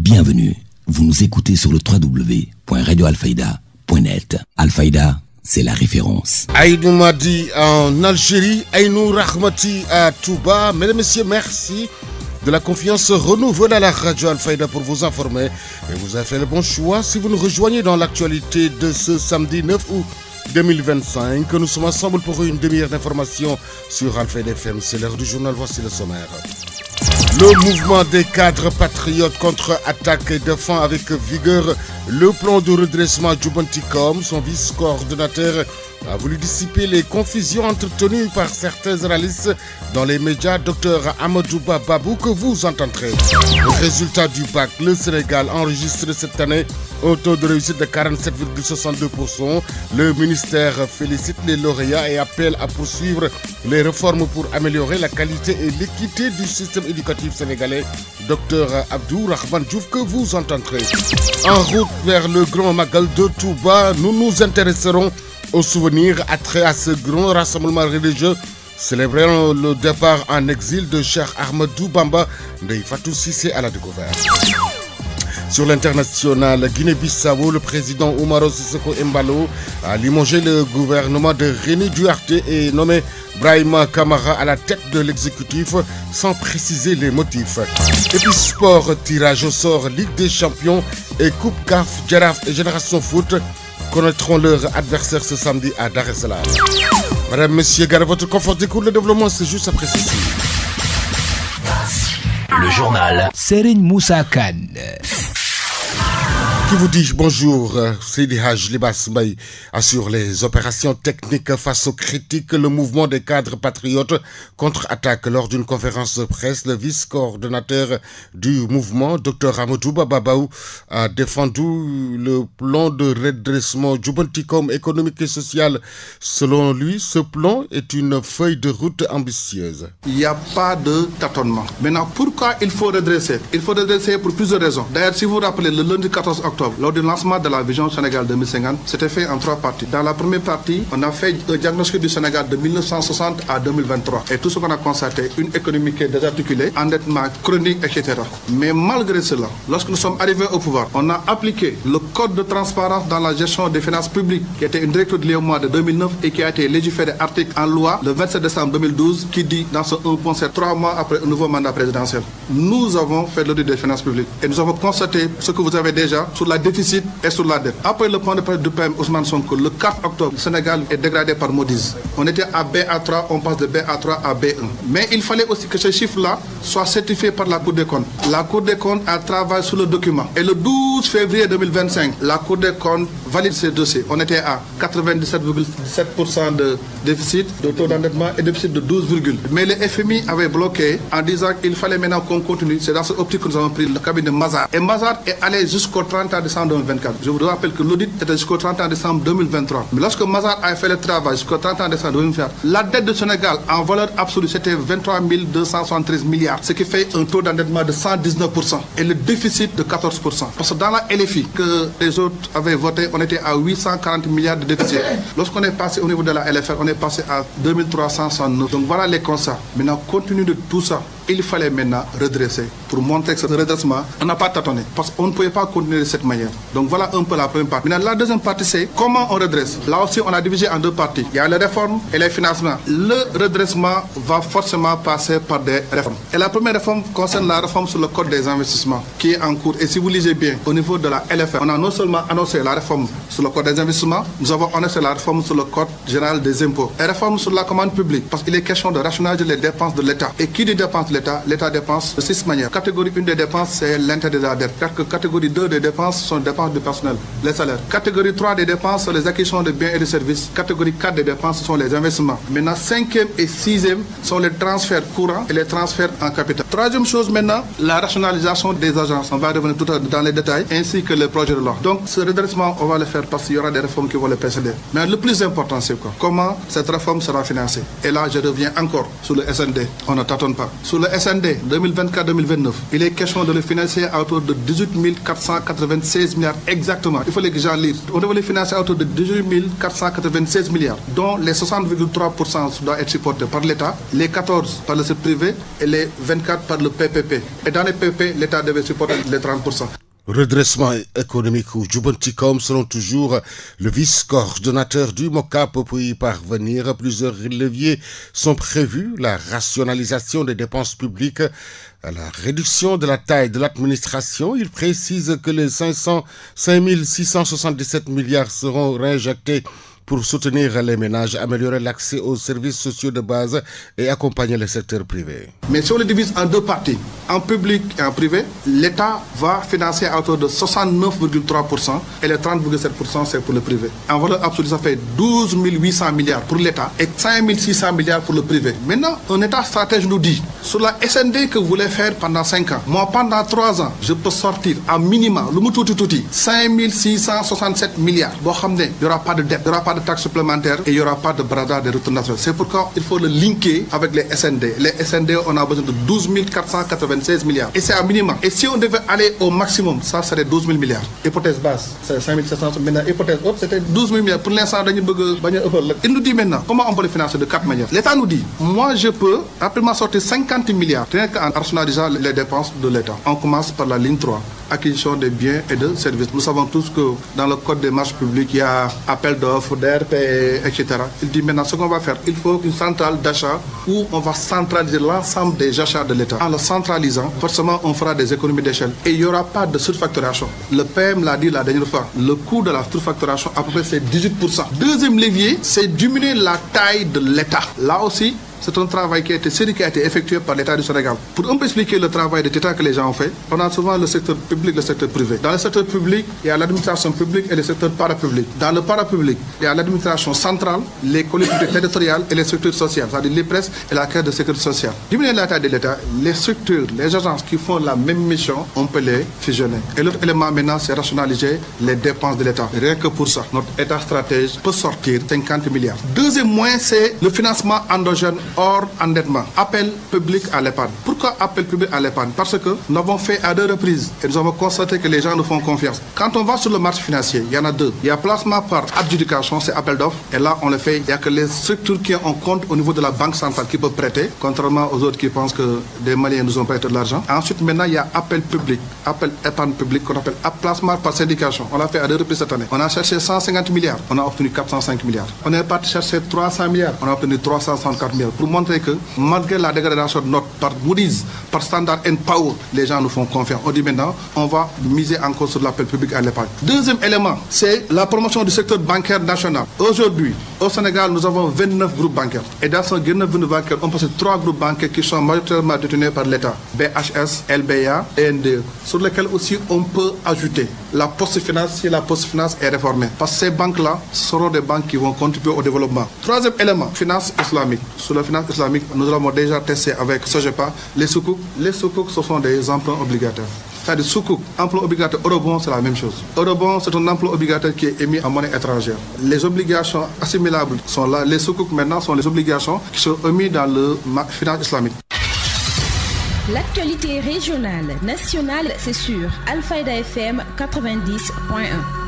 Bienvenue, vous nous écoutez sur le www.radioalfayda.net. Alfayda, c'est la référence. Aïnou Madi en Algérie, Aïnou Rahmati à Touba. Mesdames et messieurs, merci de la confiance renouvelée à la radio Alfayda pour vous informer. Et vous avez fait le bon choix si vous nous rejoignez dans l'actualité de ce samedi 9 août 2025. Nous sommes ensemble pour une demi-heure d'information sur Alfayda FM. C'est l'heure du journal, voici le sommaire. Le mouvement des cadres patriotes contre-attaque et défend avec vigueur le plan de redressement Djoubanticom. Son vice-coordonnateur a voulu dissiper les confusions entretenues par certains analystes dans les médias. Dr Amadouba Babou, que vous entendrez. Résultat du bac, le Sénégal enregistre cette année un taux de réussite de 47,62%. Le ministère félicite les lauréats et appelle à poursuivre les réformes pour améliorer la qualité et l'équité du système éducatif sénégalais. Dr Abdou Rahman Diouf, que vous entendrez. En route vers le Grand Magal de Touba, nous nous intéresserons au souvenir attrait à ce grand rassemblement religieux célébrant le départ en exil de Cheikh Ahmadou Bamba Ndeye Fatou Cissé à la découverte. Sur l'international, Guinée-Bissau, le président Oumaro Sissoko Embalo a limogé le gouvernement de Rémy Duarte et nommé Brahima Kamara à la tête de l'exécutif sans préciser les motifs. Et puis sport, tirage au sort, Ligue des champions et Coupe CAF, Jaraaf et Génération Foot connaîtront leur adversaire ce samedi à Dar es Salaam. Madame, Monsieur, gardez votre confort d'écoute, le développement c'est juste après ceci. Le journal Serigne Moussa Kane. Qui vous dit bonjour, Sidi Haj Libas Mbaye assure les opérations techniques face aux critiques. Le mouvement des cadres patriotes contre-attaque lors d'une conférence de presse. Le vice-coordonnateur du mouvement, Dr Amadouba Babou, a défendu le plan de redressement Djoubanticom économique et social. Selon lui, ce plan est une feuille de route ambitieuse. Il n'y a pas de tâtonnement. Maintenant, pourquoi il faut redresser? Il faut redresser pour plusieurs raisons. D'ailleurs, si vous vous rappelez, le lundi 14 octobre, lors du lancement de la vision Sénégal 2050, c'était fait en 3 parties. Dans la première partie, on a fait un diagnostic du Sénégal de 1960 à 2023. Et tout ce qu'on a constaté, une économie qui est désarticulée, endettement chronique, etc. Mais malgré cela, lorsque nous sommes arrivés au pouvoir, on a appliqué le code de transparence dans la gestion des finances publiques, qui était une directive liée au mois de 2009 et qui a été légiférée article en loi le 27 décembre 2012, qui dit dans ce 1.7, 3 mois après un nouveau mandat présidentiel. Nous avons fait l'audit des finances publiques et nous avons constaté ce que vous avez déjà sur la déficit et sur la dette. Après le point de presse du PM Ousmane Sonko, le 4 octobre, le Sénégal est dégradé par Moody's. On était à BA3, on passe de BA3 à B1. Mais il fallait aussi que ce chiffre-là soit certifié par la Cour des comptes. La Cour des comptes a travaillé sur le document. Et le 12 février 2025, la Cour des comptes valide ces dossiers. On était à 97,7% de déficit, de taux d'endettement et déficit de 12, mais le FMI avait bloqué en disant qu'il fallait maintenant qu'on continue. C'est dans cette optique que nous avons pris le cabinet Mazars. Et Mazars est allé jusqu'au 30 décembre 2024. Je vous rappelle que l'audit était jusqu'au 30 décembre 2023. Mais lorsque Mazars a fait le travail jusqu'au 30 décembre 2024, la dette du Sénégal en valeur absolue c'était 23 273 milliards, ce qui fait un taux d'endettement de 119% et le déficit de 14%. Parce que dans la LFI que les autres avaient voté, on était à 840 milliards de déficit. Lorsqu'on est passé au niveau de la LFR, on est passé à 2369. Donc voilà les constats. Maintenant, compte tenu de tout ça, il fallait maintenant redresser. Pour montrer que ce redressement, on n'a pas tâtonné. Parce qu'on ne pouvait pas continuer de cette manière. Donc voilà un peu la première partie. Maintenant, la deuxième partie, c'est comment on redresse. Là aussi, on a divisé en 2 parties. Il y a les réformes et les financements. Le redressement va forcément passer par des réformes. Et la première réforme concerne la réforme sur le code des investissements, qui est en cours. Et si vous lisez bien, au niveau de la LFR, on a non seulement annoncé la réforme sur le code des investissements, nous avons annoncé la réforme sur le code général des impôts. Et réforme sur la commande publique, parce qu'il est question de rationaliser les dépenses de l'État. Et qui dit dépenses de l'État? L'État dépense de 6 manières. Catégorie 1 des dépenses, c'est l'intérêt de la dette. Catégorie 2 des dépenses sont les dépenses du personnel, les salaires. Catégorie 3 des dépenses sont les acquisitions de biens et de services. Catégorie 4 des dépenses sont les investissements. Maintenant, 5e et 6e sont les transferts courants et les transferts en capital. Troisième chose maintenant, la rationalisation des agences. On va revenir tout à l'heure dans les détails, ainsi que les projets de loi. Donc, ce redressement, on va le faire parce qu'il y aura des réformes qui vont le précéder. Mais le plus important, c'est quoi? Comment cette réforme sera financée? Et là, je reviens encore sur le SND. On ne tâtonne pas. Sur le SND 2024-2029, il est question de le financer à hauteur de 18 496 milliards exactement. Il faut que j'en lise. On devait le financer à hauteur de 18 496 milliards, dont les 60,3% doivent être supportés par l'État, les 14 par le secteur privé et les 24 par le PPP. Et dans les PPP, l'État devait supporter les 30%. Redressement économique ou Djoubanticom selon toujours le vice-coordonnateur du MOCAP. Pour y parvenir, plusieurs leviers sont prévus. La rationalisation des dépenses publiques, la réduction de la taille de l'administration. Il précise que les 5677 milliards seront réinjectés pour soutenir les ménages, améliorer l'accès aux services sociaux de base et accompagner le secteur privé. Mais si on le divise en deux parties, en public et en privé, l'État va financer à hauteur de 69,3% et les 30,7% c'est pour le privé. En valeur absolue, ça fait 12 800 milliards pour l'État et 5 600 milliards pour le privé. Maintenant, un État stratège nous dit, sur la SND que vous voulez faire pendant 5 ans, moi pendant 3 ans, je peux sortir à minima, le moutou-touti, 5 667 milliards. Bon, il n'y aura pas de dette, il n'y aura pas de taxes supplémentaires et il n'y aura pas de bradage des retours nationaux. C'est pourquoi il faut le linker avec les SND. Les SND, on a besoin de 12 496 milliards. Et c'est un minimum. Et si on devait aller au maximum, ça serait 12 000 milliards. Hypothèse basse, c'est 5 700. Maintenant, hypothèse haute, c'était 12 000 milliards. Pour l'instant, il nous dit maintenant, comment on peut le financer de 4 manières. L'État nous dit, moi je peux rapidement sortir 50 milliards, rien qu'en rationalisant les dépenses de l'État. On commence par la ligne 3, acquisition des biens et de services. Nous savons tous que dans le code des marchés publics, il y a appel d'offres, DRP, etc. Il dit maintenant ce qu'on va faire, il faut une centrale d'achat où on va centraliser l'ensemble des achats de l'État. En le centralisant, forcément, on fera des économies d'échelle. Et il n'y aura pas de surfacturation. Le PM l'a dit la dernière fois, le coût de la surfacturation, à peu près, c'est 18%. Deuxième levier, c'est diminuer la taille de l'État. Là aussi, c'est un travail qui a été effectué par l'État du Sénégal. Pour un peu expliquer le travail de l'État que les gens ont fait, on a souvent le secteur public et le secteur privé. Dans le secteur public, il y a l'administration publique et le secteur parapublic. Dans le parapublic, il y a l'administration centrale, les collectivités territoriales et les structures sociales, c'est-à-dire l'IPRES et la Caisse de sécurité sociale. Diminuer la taille de l'État, les structures, les agences qui font la même mission, on peut les fusionner. Et l'autre élément maintenant, c'est rationaliser les dépenses de l'État. Rien que pour ça, notre État stratège peut sortir 50 milliards. Deuxième moyen, c'est le financement endogène hors endettement. Appel public à l'épargne. Pourquoi appel public à l'épargne? Parce que nous avons fait à 2 reprises et nous avons constaté que les gens nous font confiance. Quand on va sur le marché financier, il y en a 2. Il y a placement par adjudication, c'est appel d'offres. Et là, on le fait. Il n'y a que les structures qui ont compte au niveau de la banque centrale qui peuvent prêter, contrairement aux autres qui pensent que des Maliens nous ont prêté de l'argent. Ensuite, maintenant, il y a appel public, appel épargne public qu'on appelle placement par syndication. On l'a fait à 2 reprises cette année. On a cherché 150 milliards. On a obtenu 405 milliards. On est parti chercher 300 milliards. On a obtenu 364 milliards. Pour montrer que malgré la dégradation de notre par Moody's, par Standard & Poor's, les gens nous font confiance. On dit maintenant, on va miser encore sur l'appel public à l'épargne. Deuxième élément, c'est la promotion du secteur bancaire national. Aujourd'hui, au Sénégal, nous avons 29 groupes bancaires. Et dans ces 29 groupes bancaires, on possède 3 groupes bancaires qui sont majoritairement détenus par l'État. BHS, LBA et NDE. Sur lesquels aussi on peut ajouter la Poste Finance si la Poste Finance est réformée. Parce que ces banques-là seront des banques qui vont contribuer au développement. Troisième élément, finance islamique. Sur la finance islamique, nous avons déjà testé avec Sogepa les soukouk. Les soukouk, ce sont des emprunts obligataires. C'est-à-dire soukouk, emprunt obligataire, eurobond, c'est la même chose. Eurobond, c'est un emprunt obligataire qui est émis en monnaie étrangère. Les obligations assimilables sont là. Les soukouk, maintenant, sont les obligations qui sont émises dans le finance islamique. L'actualité régionale, nationale, c'est sur Alfayda FM 90.1.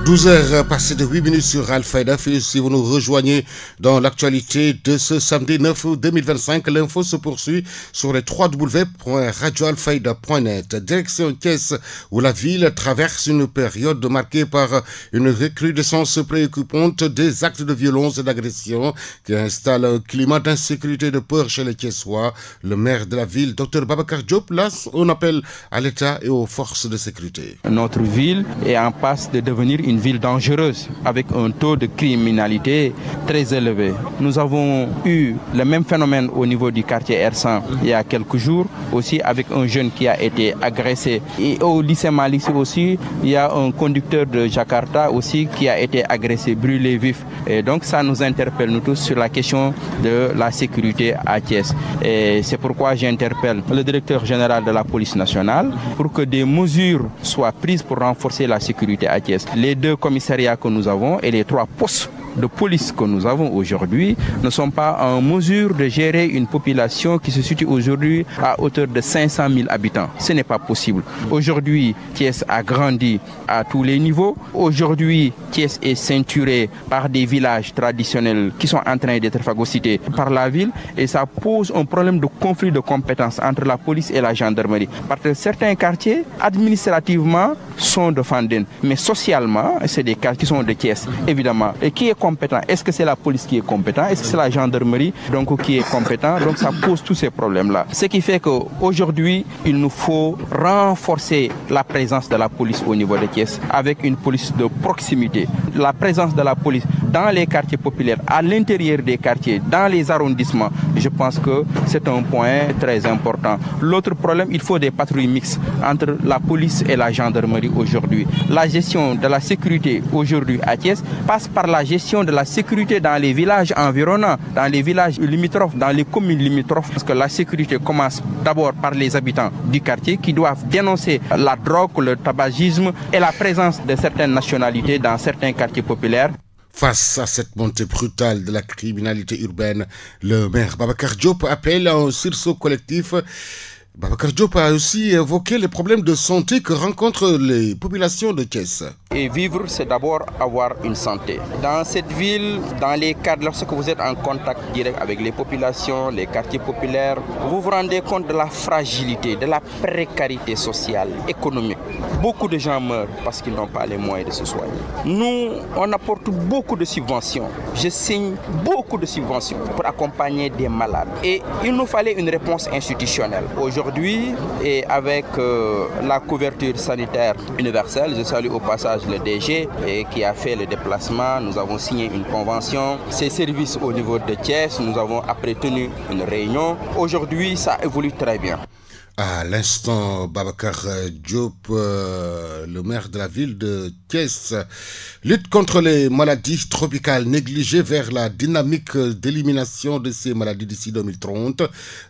12h passées de 8 minutes sur Alfayda. Si vous nous rejoignez dans l'actualité de ce samedi 9 août 2025, l'info se poursuit sur les www.radioalfayda.net. Direction Thiès, où la ville traverse une période marquée par une recrudescence préoccupante des actes de violence et d'agression qui installe un climat d'insécurité et de peur chez les Thiessois. Le maire de la ville, Dr Babacar Diop, lance un appel à l'État et aux forces de sécurité. Notre ville est en passe de devenir une ville dangereuse avec un taux de criminalité très élevé. Nous avons eu le même phénomène au niveau du quartier R100 il y a quelques jours, aussi avec un jeune qui a été agressé. Et au lycée Malissi aussi, il y a un conducteur de Jakarta aussi qui a été agressé, brûlé vif. Et donc ça nous interpelle nous tous sur la question de la sécurité à Thiès. Et c'est pourquoi j'interpelle le directeur général de la police nationale pour que des mesures soient prises pour renforcer la sécurité à Thiès. Les 2 commissariats que nous avons et les 3 postes de police que nous avons aujourd'hui ne sont pas en mesure de gérer une population qui se situe aujourd'hui à hauteur de 500 000 habitants. Ce n'est pas possible. Aujourd'hui, Thiès a grandi à tous les niveaux. Aujourd'hui, Thiès est ceinturé par des villages traditionnels qui sont en train d'être phagocytés par la ville et ça pose un problème de conflit de compétences entre la police et la gendarmerie. Parce que certains quartiers, administrativement, sont de Fandène, mais socialement, c'est des quartiers qui sont de Thiès, évidemment. Et qui est compétent? Est-ce que c'est la police qui est compétente? Est-ce que c'est la gendarmerie qui est compétent? Donc ça pose tous ces problèmes-là. Ce qui fait qu'aujourd'hui, il nous faut renforcer la présence de la police au niveau de Thiès avec une police de proximité. La présence de la police dans les quartiers populaires, à l'intérieur des quartiers, dans les arrondissements, je pense que c'est un point très important. L'autre problème, il faut des patrouilles mixtes entre la police et la gendarmerie aujourd'hui. La gestion de la sécurité aujourd'hui à Thiès passe par la gestion de la sécurité dans les villages environnants, dans les villages limitrophes, dans les communes limitrophes, parce que la sécurité commence d'abord par les habitants du quartier qui doivent dénoncer la drogue, le tabagisme et la présence de certaines nationalités dans certains quartiers populaires. Face à cette montée brutale de la criminalité urbaine, le maire Babacar Diop appelle à un sursaut collectif. Babacar Diop a aussi évoqué les problèmes de santé que rencontrent les populations de Thiès. Et vivre, c'est d'abord avoir une santé. Dans cette ville, dans les cadres, lorsque vous êtes en contact direct avec les populations, les quartiers populaires, vous vous rendez compte de la fragilité, de la précarité sociale, économique. Beaucoup de gens meurent parce qu'ils n'ont pas les moyens de se soigner. Nous, on apporte beaucoup de subventions. Je signe beaucoup de subventions pour accompagner des malades. Et il nous fallait une réponse institutionnelle. Aujourd'hui, et avec la couverture sanitaire universelle, je salue au passage le DG qui a fait le déplacement. Nous avons signé une convention. Ces services au niveau de Thiès, nous avons après tenu une réunion. Aujourd'hui, ça évolue très bien. À l'instant, Babacar Diop, le maire de la ville de Thiès, lutte contre les maladies tropicales négligées vers la dynamique d'élimination de ces maladies d'ici 2030.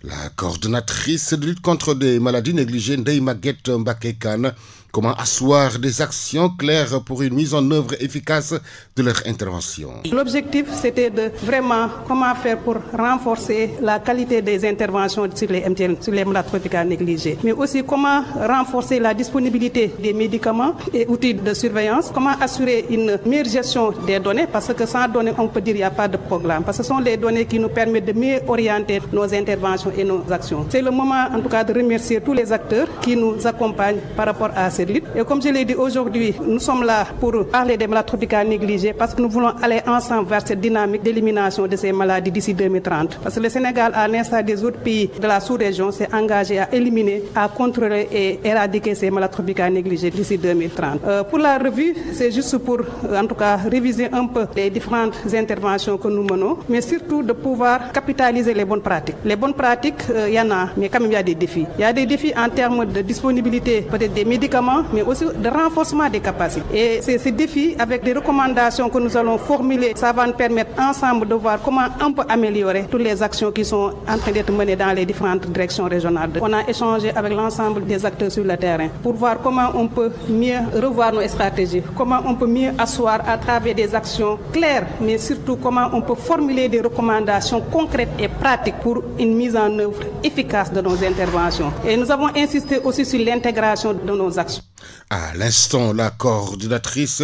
La coordonnatrice de lutte contre des maladies négligées, Ndeye Maguette Mbacké Kane, comment asseoir des actions claires pour une mise en œuvre efficace de leur intervention. L'objectif, c'était de vraiment comment faire pour renforcer la qualité des interventions sur les MTN, sur les maladies tropicales négligées, mais aussi comment renforcer la disponibilité des médicaments et outils de surveillance, comment assurer une meilleure gestion des données, parce que sans données, on peut dire qu'il n'y a pas de programme, parce que ce sont les données qui nous permettent de mieux orienter nos interventions et nos actions. C'est le moment, en tout cas, de remercier tous les acteurs qui nous accompagnent par rapport à cette lutte. Et comme je l'ai dit aujourd'hui, nous sommes là pour parler des maladies tropicales négligées parce que nous voulons aller ensemble vers cette dynamique d'élimination de ces maladies d'ici 2030. Parce que le Sénégal, à l'instar des autres pays de la sous-région, s'est engagé à éliminer, à contrôler et éradiquer ces maladies tropicales négligées d'ici 2030. Pour la revue, c'est juste pour, en tout cas, réviser un peu les différentes interventions que nous menons, mais surtout de pouvoir capitaliser les bonnes pratiques. Les bonnes pratiques, il y en a, mais quand même il y a des défis. Il y a des défis en termes de disponibilité peut-être des médicaments, mais aussi de renforcement des capacités. Et c'est ces défis, avec des recommandations que nous allons formuler, ça va nous permettre ensemble de voir comment on peut améliorer toutes les actions qui sont en train d'être menées dans les différentes directions régionales. On a échangé avec l'ensemble des acteurs sur le terrain pour voir comment on peut mieux revoir nos stratégies, comment on peut mieux asseoir à travers des actions claires, mais surtout comment on peut formuler des recommandations concrètes et pratiques pour une mise en œuvre efficace de nos interventions. Et nous avons insisté aussi sur l'intégration de nos actions. À l'instant, la coordinatrice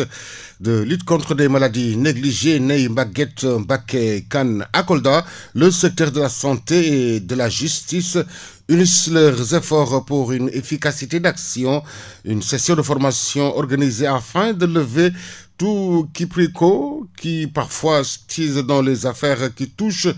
de lutte contre des maladies négligées, Ndeye Maguette Mbacké Kane à Kolda, le secteur de la santé et de la justice unissent leurs efforts pour une efficacité d'action. Une session de formation organisée afin de lever tout quiproquo qui parfois stise dans les affaires qui touchent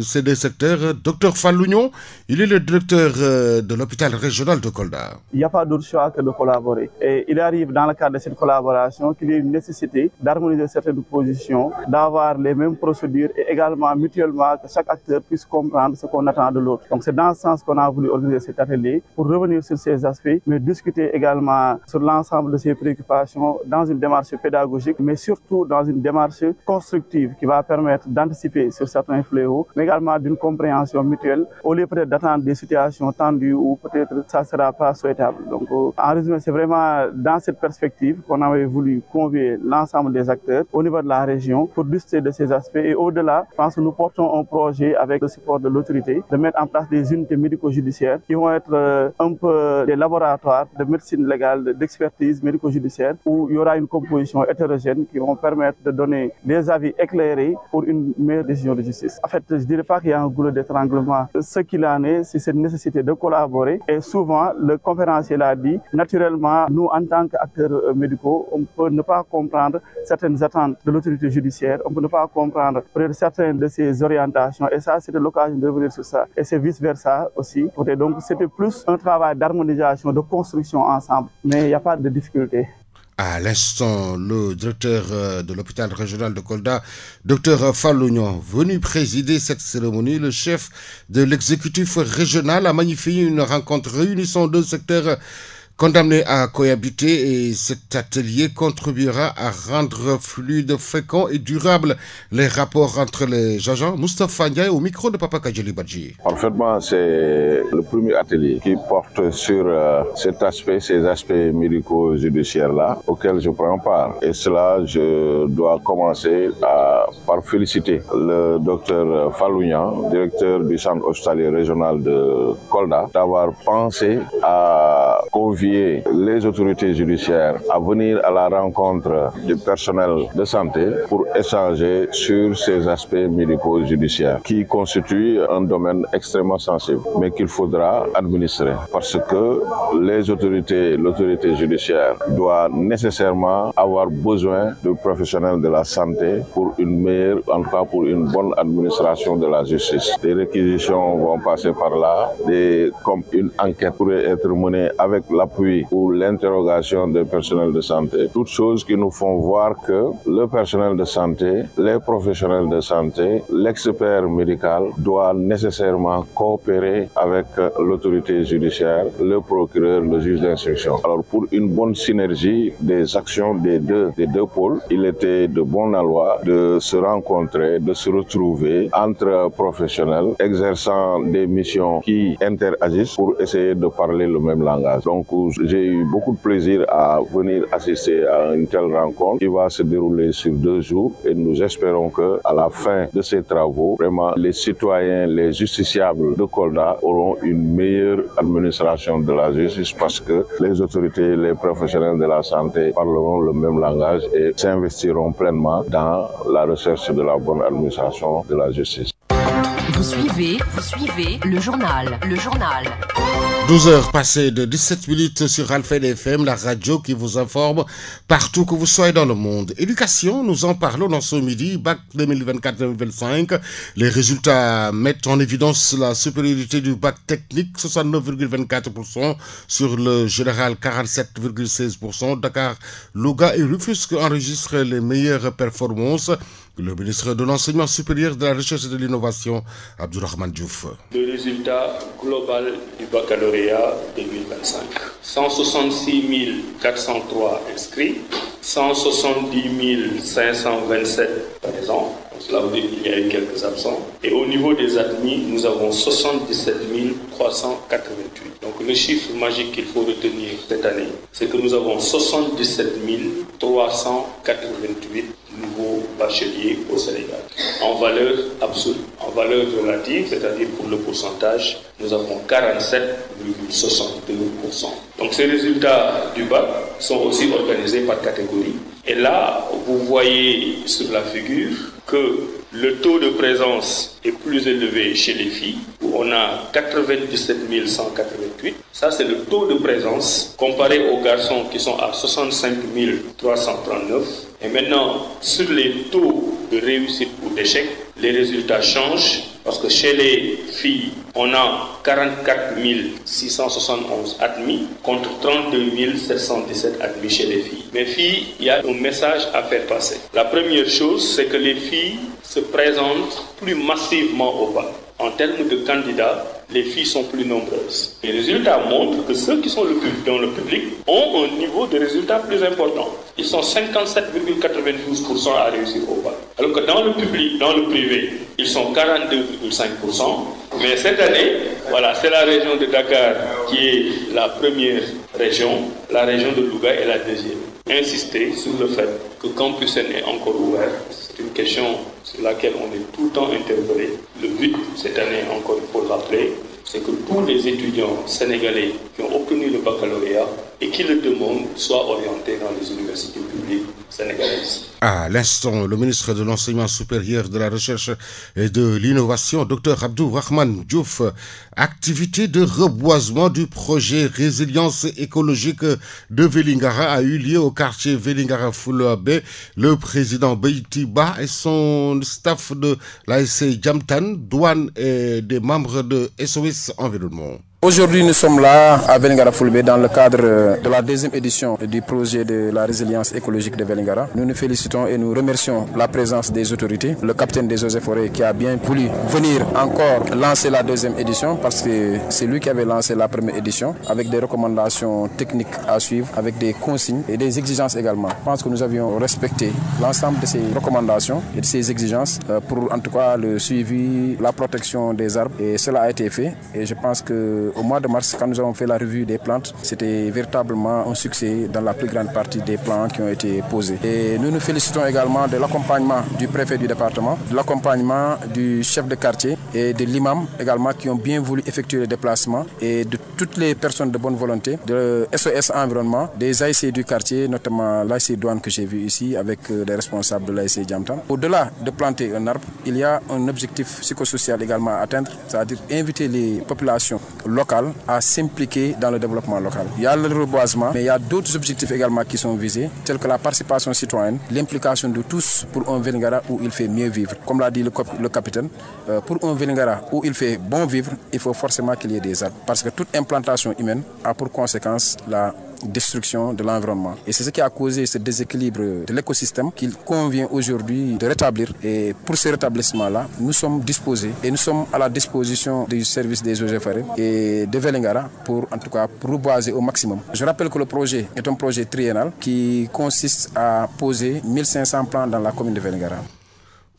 ces deux secteurs. Docteur Fallounion, il est le directeur de l'hôpital régional de Kolda. Il n'y a pas d'autre choix que de collaborer. Et il arrive dans le cadre de cette collaboration qu'il y a une nécessité d'harmoniser certaines positions, d'avoir les mêmes procédures et également mutuellement que chaque acteur puisse comprendre ce qu'on attend de l'autre. Donc c'est dans ce sens qu'on a voulu organiser cet atelier pour revenir sur ces aspects, mais discuter également sur l'ensemble de ces préoccupations dans une démarche pédagogique pédagogique, mais surtout dans une démarche constructive qui va permettre d'anticiper sur certains fléaux, mais également d'une compréhension mutuelle, au lieu peut-être d'attendre des situations tendues où peut-être ça ne sera pas souhaitable. Donc, en résumé, c'est vraiment dans cette perspective qu'on avait voulu convier l'ensemble des acteurs au niveau de la région pour discuter de ces aspects. Et au-delà, je pense que nous portons un projet avec le support de l'autorité de mettre en place des unités médico-judiciaires qui vont être un peu des laboratoires de médecine légale, d'expertise médico-judiciaire, où il y aura une composition hétérogène qui vont permettre de donner des avis éclairés pour une meilleure décision de justice. En fait, je ne dirais pas qu'il y a un goulot d'étranglement. Ce qu'il en est, c'est cette nécessité de collaborer. Et souvent, le conférencier l'a dit, naturellement, nous, en tant qu'acteurs médicaux, on peut ne pas comprendre certaines attentes de l'autorité judiciaire, on peut ne pas comprendre peut-être certaines de ses orientations. Et ça, c'était l'occasion de revenir sur ça. Et c'est vice-versa aussi. Et donc, c'était plus un travail d'harmonisation, de construction ensemble. Mais il n'y a pas de difficulté. À l'instant, le directeur de l'hôpital régional de Kolda, Dr Fallounian, venu présider cette cérémonie, le chef de l'exécutif régional a magnifié une rencontre réunissant deux secteurs condamnés à cohabiter, et cet atelier contribuera à rendre fluide, fréquent et durable les rapports entre les agents. Moustapha Ndiaye au micro de Papa Kajeli Badji. Parfaitement, c'est le premier atelier qui porte sur cet aspect, ces aspects médico-judiciaires-là auxquels je prends part. Et cela, je dois commencer par féliciter le docteur Fallounian, directeur du centre hospitalier régional de Kolda, d'avoir pensé à convier les autorités judiciaires à venir à la rencontre du personnel de santé pour échanger sur ces aspects médico-judiciaires qui constituent un domaine extrêmement sensible, mais qu'il faudra administrer parce que l'autorité judiciaire doit nécessairement avoir besoin de professionnels de la santé pour une meilleure, en tout cas pour une bonne administration de la justice. Des réquisitions vont passer par là, comme une enquête pourrait être menée avec l'appui ou l'interrogation des personnels de santé. Toutes choses qui nous font voir que le personnel de santé, les professionnels de santé, l'expert médical doit nécessairement coopérer avec l'autorité judiciaire, le procureur, le juge d'instruction. Alors pour une bonne synergie des actions des deux pôles, il était de bon aloi de se rencontrer, de se retrouver entre professionnels exerçant des missions qui interagissent pour essayer de parler le même langage. Donc j'ai eu beaucoup de plaisir à venir assister à une telle rencontre qui va se dérouler sur 2 jours et nous espérons que à la fin de ces travaux, vraiment les citoyens, les justiciables de Kolda auront une meilleure administration de la justice parce que les autorités, les professionnels de la santé parleront le même langage et s'investiront pleinement dans la recherche de la bonne administration de la justice. Vous suivez le journal. 12h passées de 17 minutes sur Alfayda FM, la radio qui vous informe partout que vous soyez dans le monde. Éducation, nous en parlons dans ce midi, bac 2024-2025. Les résultats mettent en évidence la supériorité du bac technique, 69,24% sur le général, 47,16%. Dakar, Louga et Rufisque enregistrent les meilleures performances. Le ministre de l'Enseignement supérieur, de la Recherche et de l'Innovation, Abdourahmane Diouf. Le résultat global du baccalauréat 2025. 166 403 inscrits, 170 527 présents. Cela veut dire qu'il y a eu quelques absents. Et au niveau des admis, nous avons 77 388. Donc le chiffre magique qu'il faut retenir cette année, c'est que nous avons 77 388 nouveaux bacheliers au Sénégal. En valeur absolue. En valeur relative, c'est-à-dire pour le pourcentage, nous avons 47,62%. Donc ces résultats du bac sont aussi organisés par catégorie. Et là, vous voyez sur la figure que le taux de présence est plus élevé chez les filles, où on a 97 188. Ça, c'est le taux de présence comparé aux garçons qui sont à 65 339. Et maintenant, sur les taux de réussite ou d'échec, les résultats changent parce que chez les filles, on a 44 671 admis contre 32 717 admis chez les filles. Mais filles, il y a un message à faire passer. La première chose, c'est que les filles se présentent plus massivement au bac. En termes de candidats, les filles sont plus nombreuses. Les résultats montrent que ceux qui sont dans le public ont un niveau de résultats plus important. Ils sont 57,92% à réussir au bac. Alors que dans le public, dans le privé, ils sont 42,5%. Mais cette année, voilà, c'est la région de Dakar qui est la première région. La région de Louga est la deuxième. Insister sur le fait que Campus N est encore ouvert. C'est une question sur laquelle on est tout le temps interpellé. Le but, cette année, encore il faut le rappeler, c'est que tous les étudiants sénégalais qui ont obtenu le baccalauréat et qui le demandent soient orientés dans les universités publiques sénégalaises. À l'instant, le ministre de l'Enseignement supérieur, de la Recherche et de l'Innovation, Dr Abdourahmane Diouf, activité de reboisement du projet Résilience écologique de Vélingara a eu lieu au quartier Vélingara-Fulabé. Le président Beïti Ba et son staff de l'ASC Jamtan, douane et des membres de SOS Environnement. Aujourd'hui, nous sommes là à Vélingara-Fulbé dans le cadre de la deuxième édition du projet de la résilience écologique de Vélingara. Nous nous félicitons et nous remercions la présence des autorités, le capitaine des eaux et forêts qui a bien voulu venir encore lancer la deuxième édition parce que c'est lui qui avait lancé la première édition avec des recommandations techniques à suivre, avec des consignes et des exigences également. Je pense que nous avions respecté l'ensemble de ces recommandations et de ces exigences pour en tout cas le suivi, la protection des arbres et cela a été fait et je pense que au mois de mars, quand nous avons fait la revue des plantes, c'était véritablement un succès dans la plus grande partie des plans qui ont été posés. Et nous nous félicitons également de l'accompagnement du préfet du département, de l'accompagnement du chef de quartier et de l'imam également qui ont bien voulu effectuer le déplacement et de toutes les personnes de bonne volonté, de SOS Environnement, des AIC du quartier, notamment l'AIC Douane que j'ai vu ici avec les responsables de l'AIC Jamtan. Au-delà de planter un arbre, il y a un objectif psychosocial également à atteindre, c'est-à-dire inviter les populations locales à s'impliquer dans le développement local. Il y a le reboisement, mais il y a d'autres objectifs également qui sont visés, tels que la participation citoyenne, l'implication de tous pour un Vélingara où il fait mieux vivre. Comme l'a dit le capitaine, pour un Vélingara où il fait bon vivre, il faut forcément qu'il y ait des arbres. Parce que toute implantation humaine a pour conséquence la destruction de l'environnement. Et c'est ce qui a causé ce déséquilibre de l'écosystème qu'il convient aujourd'hui de rétablir. Et pour ce rétablissement-là, nous sommes disposés et nous sommes à la disposition du service des eaux et forêts et de Vélingara pour en tout cas pour reboiser au maximum. Je rappelle que le projet est un projet triennal qui consiste à poser 1500 plants dans la commune de Vélingara.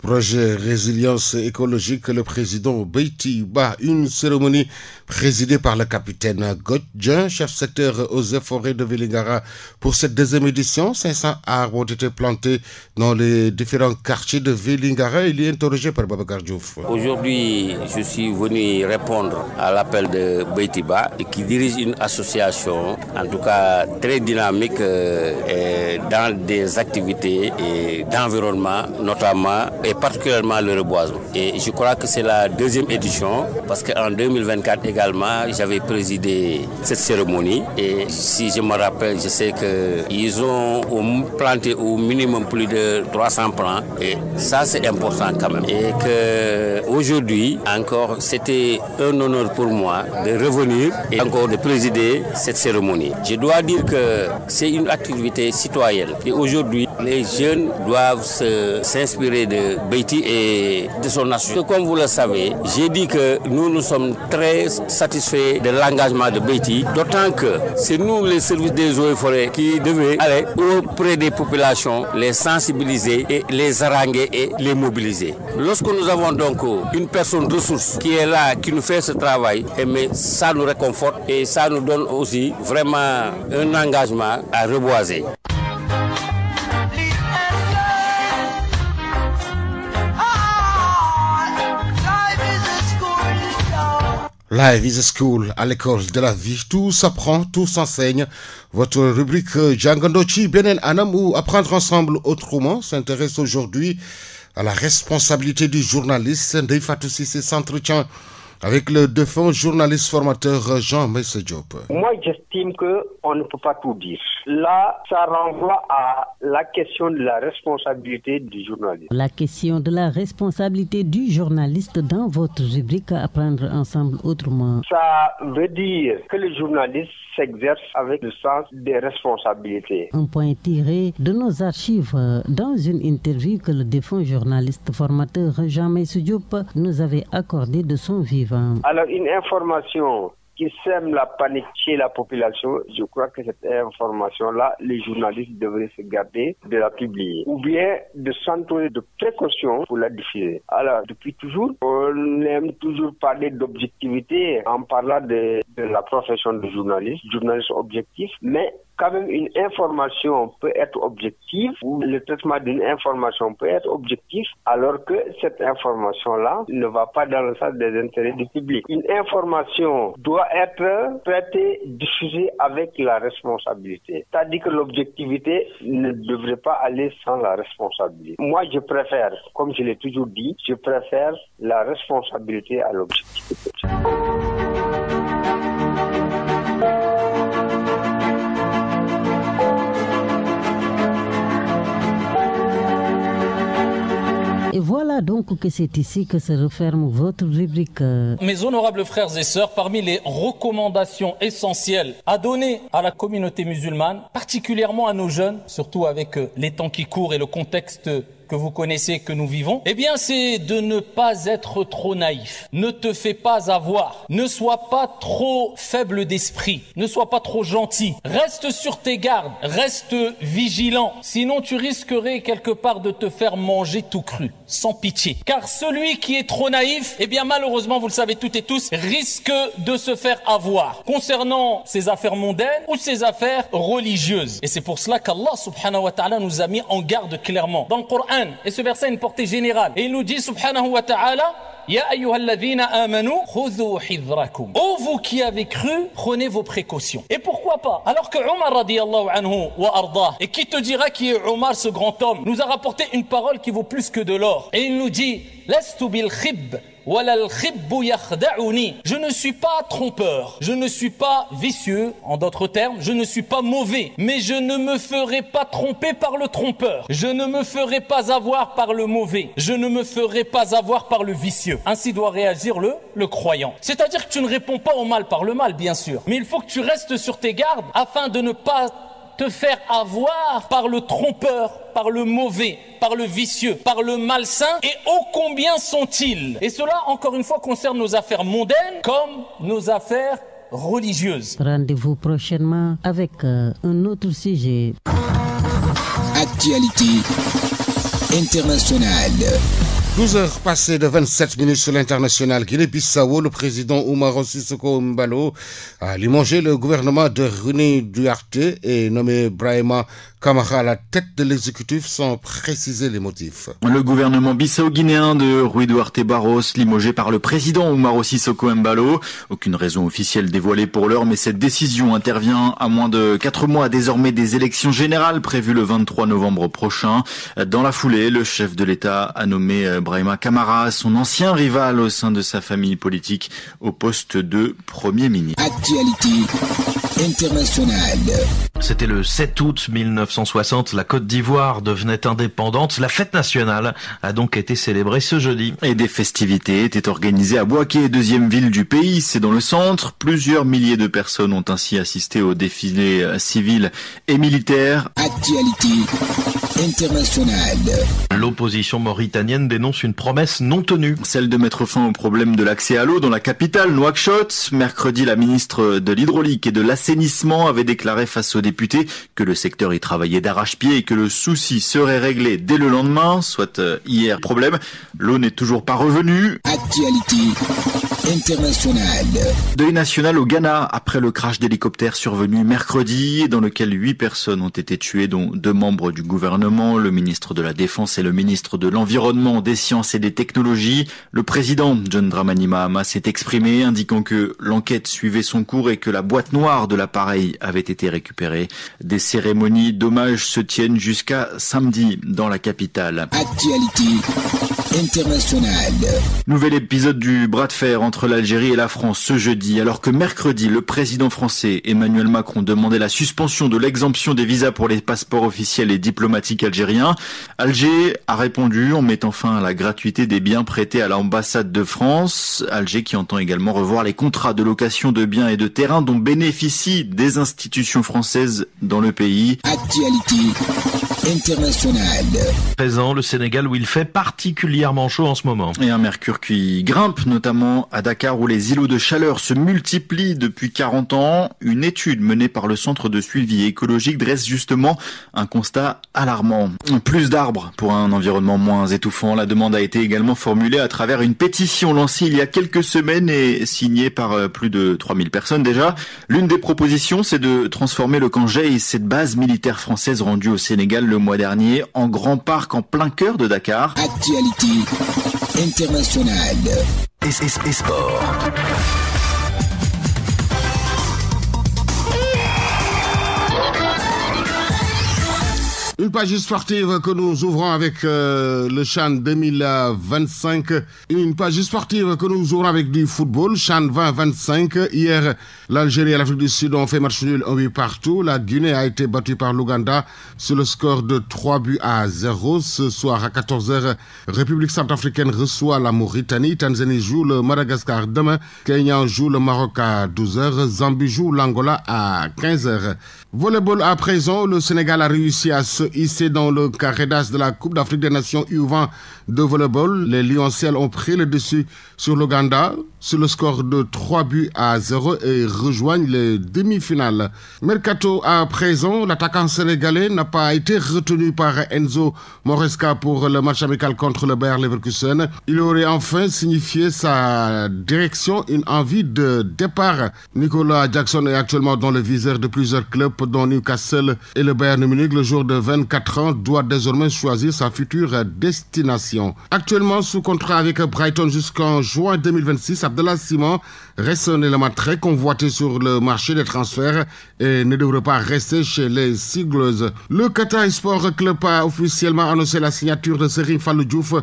Projet résilience écologique, le président Beïti Ba, une cérémonie présidée par le capitaine Godjen, chef secteur eaux et forêts de Vélingara. Pour cette deuxième édition, 500 arbres ont été plantés dans les différents quartiers de Vélingara. Il est interrogé par Babacar Diouf. Aujourd'hui, je suis venu répondre à l'appel de Beïti Ba qui dirige une association, en tout cas très dynamique dans des activités d'environnement notamment et particulièrement le reboisement. Et je crois que c'est la deuxième édition parce qu'en 2024 également, j'avais présidé cette cérémonie et si je me rappelle, je sais qu'ils ont planté au minimum plus de 300 plants et ça c'est important quand même. Et qu'aujourd'hui encore, c'était un honneur pour moi de revenir et encore de présider cette cérémonie. Je dois dire que c'est une activité citoyenne et aujourd'hui, les jeunes doivent s'inspirer de Beïti et de son association. Comme vous le savez, j'ai dit que nous sommes très satisfaits de l'engagement de Beïti, d'autant que c'est nous, les services des eaux et forêts, qui devaient aller auprès des populations, les sensibiliser et les haranguer et les mobiliser. Lorsque nous avons donc une personne ressource qui est là, qui nous fait ce travail, mais ça nous réconforte et ça nous donne aussi vraiment un engagement à reboiser. Life is a school, à l'école de la vie. Tout s'apprend, tout s'enseigne. Votre rubrique Djangandochi Benen Anam ou Apprendre ensemble autrement s'intéresse aujourd'hui à la responsabilité du journaliste. Ndeye Fatou Cissé s'entretient avec le défunt journaliste formateur Jean Meïssa Diop. Moi, j'estime qu'on ne peut pas tout dire. Là, ça renvoie à la question de la responsabilité du journaliste. La question de la responsabilité du journaliste dans votre rubrique Apprendre ensemble autrement. Ça veut dire que le journaliste s'exerce avec le sens des responsabilités. Un point tiré de nos archives dans une interview que le défunt journaliste formateur Jean-Meïssa Diop nous avait accordé de son vivant. Alors une information qui sème la panique chez la population, je crois que cette information-là, les journalistes devraient se garder de la publier. Ou bien de s'entourer de précautions pour la diffuser. Alors, depuis toujours, on aime toujours parler d'objectivité en parlant de la profession de journaliste objectif, mais quand même une information peut être objective ou le traitement d'une information peut être objectif alors que cette information-là ne va pas dans le sens des intérêts du public. Une information doit être traitée, diffusée avec la responsabilité. C'est-à-dire que l'objectivité ne devrait pas aller sans la responsabilité. Moi, je préfère, comme je l'ai toujours dit, je préfère la responsabilité à l'objectivité. Et voilà donc que c'est ici que se referme votre rubrique. Mes honorables frères et sœurs, parmi les recommandations essentielles à donner à la communauté musulmane, particulièrement à nos jeunes, surtout avec les temps qui courent et le contexte que vous connaissez, que nous vivons, eh bien c'est de ne pas être trop naïf. Ne te fais pas avoir. Ne sois pas trop faible d'esprit. Ne sois pas trop gentil. Reste sur tes gardes. Reste vigilant. Sinon tu risquerais quelque part de te faire manger tout cru, sans pitié. Car celui qui est trop naïf, eh bien malheureusement, vous le savez toutes et tous, risque de se faire avoir. Concernant ses affaires mondaines ou ses affaires religieuses. Et c'est pour cela qu'Allah subhanahu wa ta'ala nous a mis en garde clairement. Dans le Coran, et ce verset a une portée générale. Et il nous dit subhanahu wa ta'ala, Ya ayyuhalladhina amanu khudhu hidrakum. Ô vous qui avez cru, prenez vos précautions. Et pourquoi pas? Alors que Omar radiyallahu anhu wa ardah, et qui te dira qui est Omar, ce grand homme, nous a rapporté une parole qui vaut plus que de l'or. Et il nous dit, Lastu bil khib. Je ne suis pas trompeur, je ne suis pas vicieux, en d'autres termes, je ne suis pas mauvais, mais je ne me ferai pas tromper par le trompeur, je ne me ferai pas avoir par le mauvais, je ne me ferai pas avoir par le vicieux. Ainsi doit réagir le croyant. C'est-à-dire que tu ne réponds pas au mal par le mal, bien sûr, mais il faut que tu restes sur tes gardes afin de ne pas te faire avoir par le trompeur, par le mauvais, par le vicieux, par le malsain. Et ô combien sont-ils? Et cela, encore une fois, concerne nos affaires mondaines comme nos affaires religieuses. Rendez-vous prochainement avec un autre sujet. Actualité internationale. 12 heures passées de 27 minutes sur l'international Guinée-Bissau, le président Umaro Sissoco Embalo a limogé le gouvernement de René Duarte et nommé Brahima Camara à la tête de l'exécutif sans préciser les motifs. Le gouvernement bissau-guinéen de Rui Duarte Barros, limogé par le président Umaro Sissoco Embalo. Aucune raison officielle dévoilée pour l'heure, mais cette décision intervient à moins de 4 mois désormais des élections générales prévues le 23 novembre prochain. Dans la foulée, le chef de l'État a nommé Brahima Camara, son ancien rival au sein de sa famille politique, au poste de Premier ministre. Actualité internationale. C'était le 7 août 1960, la Côte d'Ivoire devenait indépendante. La fête nationale a donc été célébrée ce jeudi. Et des festivités étaient organisées à Bouaké, deuxième ville du pays, c'est dans le centre. Plusieurs milliers de personnes ont ainsi assisté au défilé civil et militaire. Actualité internationale. L'opposition mauritanienne dénonce une promesse non tenue. Celle de mettre fin au problème de l'accès à l'eau dans la capitale, Nouakchott. Mercredi, la ministre de l'Hydraulique et de l'Assainissement avait déclaré face aux députés que le secteur y travaillait d'arrache-pied et que le souci serait réglé dès le lendemain, soit hier. Problème, l'eau n'est toujours pas revenue. Actualité internationale. Deuil national au Ghana après le crash d'hélicoptère survenu mercredi, dans lequel 8 personnes ont été tuées, dont 2 membres du gouvernement, le ministre de la Défense et le ministre de l'Environnement, des Sciences et des Technologies. Le président John Dramani Mahama s'est exprimé, indiquant que l'enquête suivait son cours et que la boîte noire de l'appareil avait été récupérée. Des cérémonies d'hommage se tiennent jusqu'à samedi dans la capitale. Actualité internationale. Nouvel épisode du bras de fer entre l'Algérie et la France ce jeudi, alors que mercredi, le président français Emmanuel Macron demandait la suspension de l'exemption des visas pour les passeports officiels et diplomatiques algériens. Alger a répondu en mettant fin à la gratuité des biens prêtés à l'ambassade de France. Alger qui entend également revoir les contrats de location de biens et de terrains dont bénéficient des institutions françaises dans le pays. Actualité internationale. Présent, le Sénégal où il fait particulièrement chaud en ce moment. Et un mercure qui grimpe, notamment à Dakar où les îlots de chaleur se multiplient depuis 40 ans. Une étude menée par le Centre de suivi écologique dresse justement un constat alarmant. Plus d'arbres pour un environnement moins étouffant. La demande a été également formulée à travers une pétition lancée il y a quelques semaines et signée par plus de 3000 personnes déjà. L'une des propositions, c'est de transformer le camp Jey, cette base militaire française rendue au Sénégal le mois dernier, en grand parc en plein cœur de Dakar. Actualité internationale. Et sport. Une page sportive que nous ouvrons avec le CHAN 2025. Une page sportive que nous ouvrons avec du football. CHAN 2025. Hier, l'Algérie et l'Afrique du Sud ont fait match nul 1 but partout. La Guinée a été battue par l'Ouganda sur le score de 3-0. Ce soir à 14h, République centrafricaine reçoit la Mauritanie. Tanzanie joue le Madagascar demain. Kenya joue le Maroc à 12h. Zambie joue l'Angola à 15h. Volleyball à présent, le Sénégal a réussi à se hisser dans le carré d'as de la Coupe d'Afrique des Nations U20 de volleyball. Les Lioncelles ont pris le dessus sur l'Ouganda sur le score de 3-0 et rejoignent les demi-finales. Mercato à présent, l'attaquant sénégalais n'a pas été retenu par Enzo Moresca pour le match amical contre le Bayer Leverkusen. Il aurait enfin signifié sa direction, une envie de départ. Nicolas Jackson est actuellement dans le viseur de plusieurs clubs dont Newcastle et le Bayern Munich. Le joueur de 24 ans doit désormais choisir sa future destination. Actuellement sous contrat avec Brighton jusqu'en juin 2026, Abdallah Simon reste un élément très convoité sur le marché des transferts et ne devrait pas rester chez les Seagulls. Le Qatar Sport Club a officiellement annoncé la signature de Serigne Fallou Diouf,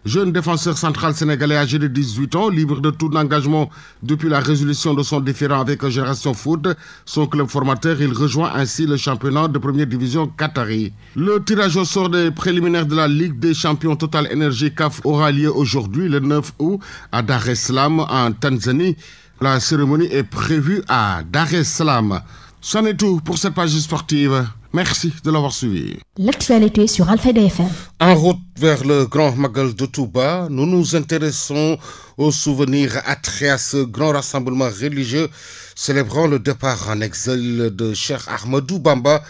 jeune défenseur central sénégalais âgé de 18 ans, libre de tout engagement depuis la résolution de son différend avec Génération Foot. Son club formateur, il rejoint ainsi le championnat de première division qatari. Le tirage au sort des préliminaires de la Ligue des champions Total Energy CAF aura lieu aujourd'hui, le 9 août, à Dar es Salaam, en Tanzanie. La cérémonie est prévue à Dar es Salaam. C'en est tout pour cette page sportive. Merci de l'avoir suivi. L'actualité sur Alfayda FM. En route vers le Grand Magal de Touba, nous nous intéressons aux souvenirs attraits à ce grand rassemblement religieux célébrant le départ en exil de Cheikh Ahmadou Bamba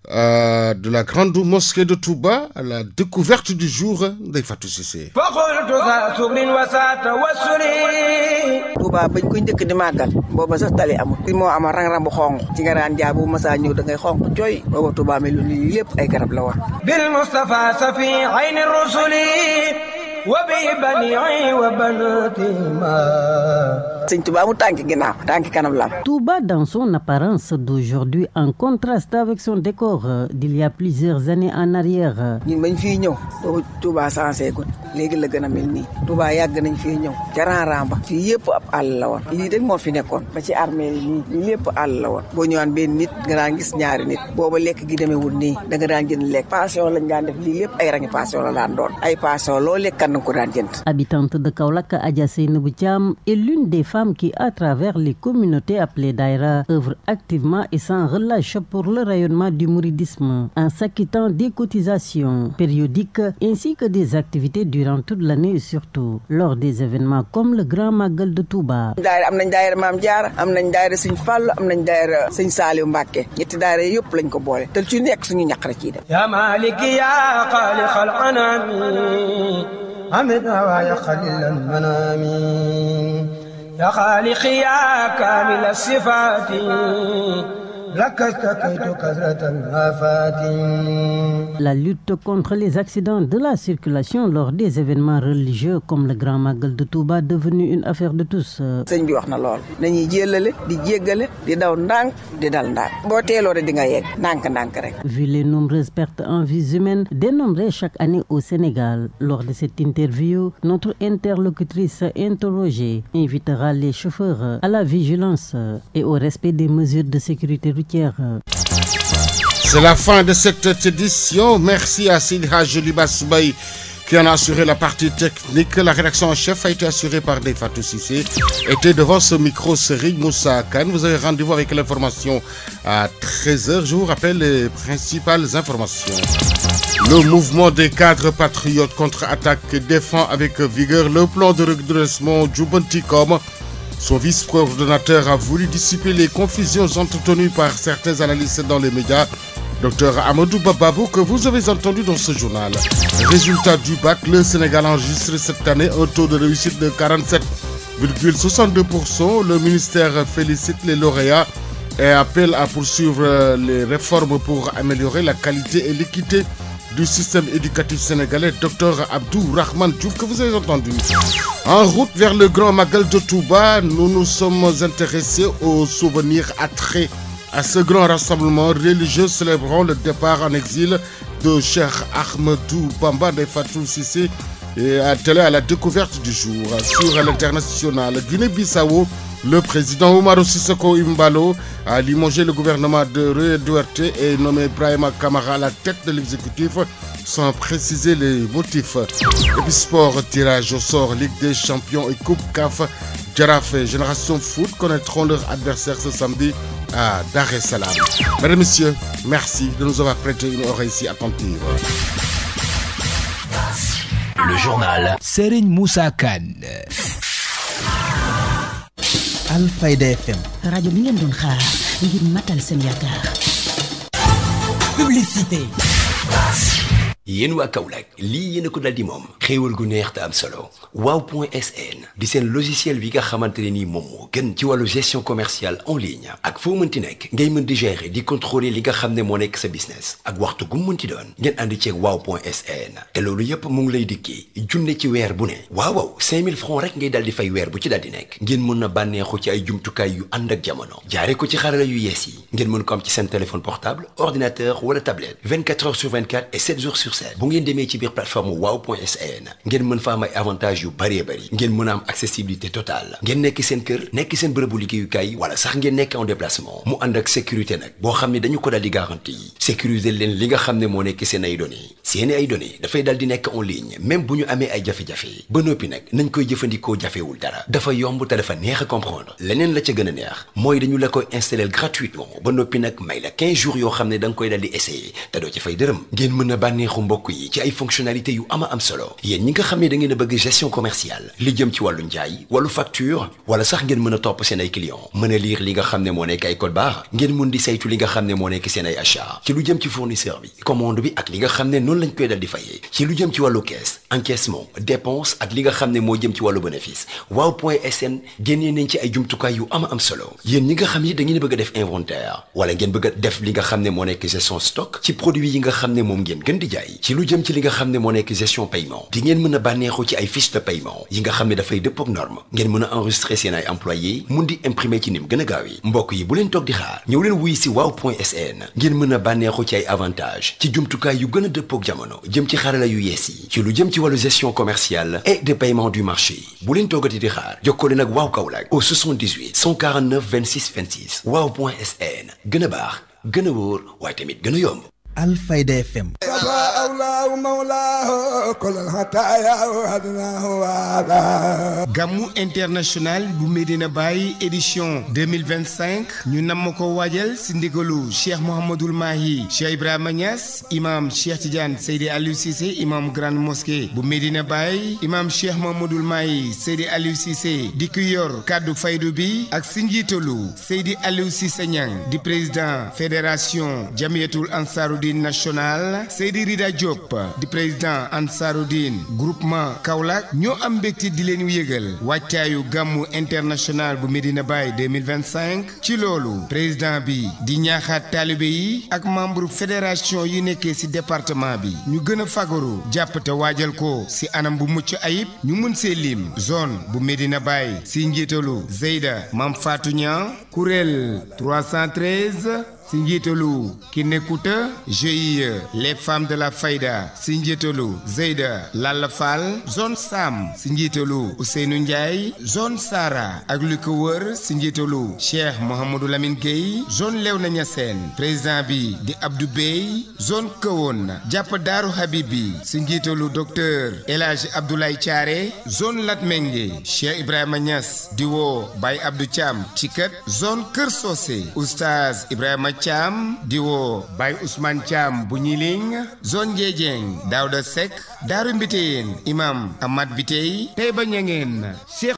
de la grande mosquée de Touba à la découverte du jour des Fatou Cissé. Touba bañ ko ñëk di magal boba sax tali amul fi mo am rang bu xong ci nga daan jaabu massa ñew da ngay xong joy boba Touba melu ni lepp ay garab la war bil mustafa safi ayn rusuli wa bi bani wa banatima Seigne Touba mu tanki ginaaw tanki kanam la. Touba dans son apparence d'aujourd'hui en contraste avec son décor d'il y a plusieurs années en arrière. ñun bañ fi ñew Touba sansé ko légui la gëna melni Touba yag nañ fi ñew jaran ramba fi yépp ab all la won li rek mo fi nekkon ba ci armée ni lépp all la won bo ñëwan ben nit nga daan gis ñaari nit boba lek gi déméwul ni da nga daan jënd lek passion lañ daan def li lépp ay rangi passion la daan doon ay passion lo lek kan ko daan jënd. Habitante de Kaolack, Adja Seynabou Thiam est l'une des femmes qui à travers les communautés appelées Daïra œuvre activement et sans relâche pour le rayonnement du mouridisme en s'acquittant des cotisations périodiques ainsi que des activités durant toute l'année et surtout lors des événements comme le Grand Magal de Touba. Daïra am nañ daïra Maam Jaara am nañ daïra Sëñ Fallu am nañ daïra Sëñ Saliou Mbacké ñetti daïra yëpp lañ ko boole te ci nekk suñu ñaq rek ci def ya maliki ya khaliqal anami amid wa ya khalilal manami يا خالقي يا كامل الصفات La lutte contre les accidents de la circulation lors des événements religieux comme le Grand Magal de Touba devenu une affaire de tous. Sëñ bi wax na lool nañuy jëlale di jéggale di daw ndànk di dal ndànk boo teeloo rek di nga yegg ndànk rek. Vu les nombreuses pertes en vies humaines dénombrées chaque année au Sénégal, lors de cette interview, notre interlocutrice interrogée invitera les chauffeurs à la vigilance et au respect des mesures de sécurité routière. C'est la fin de cette édition. Merci à Sidi Hadj Libas Bay qui en a assuré la partie technique. La rédaction en chef a été assurée par Fatou Cissé. Était devant ce micro Serigne Moussa Kane. Vous avez rendez-vous avec l'information à 13h. Je vous rappelle les principales informations. Le mouvement des cadres patriotes contre-attaque défend avec vigueur le plan de redressement Djoubanticom. Son vice-coordonnateur a voulu dissiper les confusions entretenues par certains analystes dans les médias. Dr Amadou Bababou, que vous avez entendu dans ce journal. Résultat du bac, le Sénégal enregistre cette année un taux de réussite de 47,62%. Le ministère félicite les lauréats et appelle à poursuivre les réformes pour améliorer la qualité et l'équité du système éducatif sénégalais. Dr Abdou Rahman Diouf, que vous avez entendu. En route vers le Grand Magal de Touba, nous nous sommes intéressés aux souvenirs attraits à ce grand rassemblement religieux célébrant le départ en exil de Cheikh Ahmadou Bamba Fatou Cissé et attelé à la découverte du jour. Sur l'international Guinée-Bissau, le président Oumaro Sissoko Imbalo a limogé le gouvernement de Rue Duarte et nommé Brahima Kamara à la tête de l'exécutif sans préciser les motifs. Et puis sport, tirage au sort, Ligue des champions et Coupe CAF. Jaraaf et Génération Foot connaîtront leur adversaire ce samedi à Dar es Salaam. Mesdames et messieurs, merci de nous avoir prêté une oreille si attentive. Le journal Serigne Moussa Kane. Alfayda FM. rajo bi ngeen doon xaar ngir matal seen yaakaar. Publicité. yéen waa Kaolack lii yéen a ko dal di moom xéewal gu neex te am solo wow.sn di seen logiciel bi nga xamante ne nii moom moo gën ci wàllu gestion commerciale en ligne ak foo mënti nekk ngay mën di gérer di contrôler li nga xam ne moo nekk sa business ak waxtu gu mu mënti doon ngeen ànd ceeg wow.sn te loolu yépp mu ngi lay dikkee junne ci weer bu ne waaw 5000 francs rek ngay dal di fay weer bu ci dal di nekk ngeen mën na bànneexu ci ay jumtukaay yu ànd ak jamono jaare ko ci xarala yu yees yi ngeen mën ko am ci seen téléphone portable ordinateur wala tablette 24 heures sur 24 et 7 jours sur bu ngeen demee ci biir plateforme wow.sn ngeen mën fa am ay avantages yu bëree bëri ngeen mën a am accessibilité totale ngeen nekk seen kër nekk seen bërëbu liggéeyukaay wala sax ngeen nekk en déplacement mu ànd ak sécurité nag boo xam ne dañu ko dal di garantie sécuriser leen li nga xam ne moo nekk seen ay données dafay dal di nekk en ligne même bu ñu amee ay jafe-jafe ba noppi nag nañ koy jëfandikoo jafewul dara dafa yomb te dafa neex a comprendre leneen la ca gën a neex mooy dañu la koy installer gratuitement ba noppi nag may la 15 jours yoo xam ne da nga koy dal di essayer te doo ci fay dërëm ngeen mën a bànneexu mbokk yi ci ay fonctionnalités yu ama am solo yéen ñi nga xam ne da ngeen a bëgg gestion commerciale li jëm ci wàllu njaay wàllu facture wala sax ngeen mën a topp seen ay clients mën a lire li nga xam ne moo nekk ay code barre ngeen mën di saytu li nga xam ne moo nekk seen ay achat ci lu jëm ci fournisseur bi commande bi ak li nga xam ne noonu lañ koy dal di fayee ci lu jëm ci wàllu caisse encaissement dépense ak li nga xam ne moo jëm ci wàllu bénéfice wow.sn génnee nañ ci ay jumtukaay yu ama am solo yéen ñi nga xam ne da ngeen a bëgg a def inventaire wala ngeen bëgg a def li nga xam ne moo nekk gestion stock ci produit yi nga xam ne moom ngeen gën di jaay ci lu jëm ci li nga xam ne moo nekk gestion paiement di ngeen mën a bànneexu ci ay fiche de paiement yi nga xam ne dafay dëppook norme ngeen mën a enregistrer seen ay employés mun di imprimer ci nim gën a gaaw yi mbokk yi bu leen toog di xaar ñëw leen wuy si wow.sn ngeen mën a bànneexu ci ay avantages ci jumtukaay yu gën a dëppook jamono jëm ci xarala yu yees yi ci lu jëm ci wàllu gestion commerciale et de paiement du marché bu leen toogati di xaar jokkoo leen ak waaw Kaolack au 78 149 26 26 wow.sn gën a baax gën a wóor waaye tamit gën a yomb. Alfayda FM. Gamou international bu Medina Baye édition 2025 ñu namm ko waajal si ndigalu Cheikh Mouhamadoul Mahi Cheikh Ibrahima Niass imam Cheikh Tidiane Seydi Aliou Cissé imam grande mosquée bu Medina Baye imam Cheikh Mouhamadoul Mahi Seydi Aliou Cissé di ki yor kaddu faydu bi ak si njiitalu Seydi Aliou Cissé Niang di président fédération Jamiyatul Ansaroudine national Seydi Rida Diop di président Ansaroudine groupement Kaolack ñoo am mbégte di leen yëgal wàccaayu gàmmu international bu Medina Baye 2025 ci loolu président bi di ñaaxaat taalibe yi ak membre fédération yi nekkee ci département bi ñu gën a fagaru jàpp te waajal ko ci anam bu mucc ayib ñu mën see lim zone bu Medina Baye ci njiitalu Zeyda Mam Fatou Niang kuréel 313 si njiitalu ki nekkuta GIE les femmes de la Fayda si njiitalu Zeyda Lalla Fall zone Sam si njiitalu Ousseynou Ndiaye zone Sara ak lu ko wër si njiitalu Cheikh Mouhamadou Lamine Gueye zone Léona Niassène président bi di Abdou Bey zone Kahone jàpp Daaru Habibi si njiitalu docteur El Hadj Abdoulaye Thiaré zone Latmengue Cheikh Ibrahima Niass di woo Baye Abdou Thiam ci kët zone Kër Socé Oustaz Ibrahima Thiam di woo Baye Ousmane Thiam bu Ñiling zone Ndiédiène Daouda Seck Daaru Mbiteyeen imam Amad Bitey Taïba Niangène Cheikh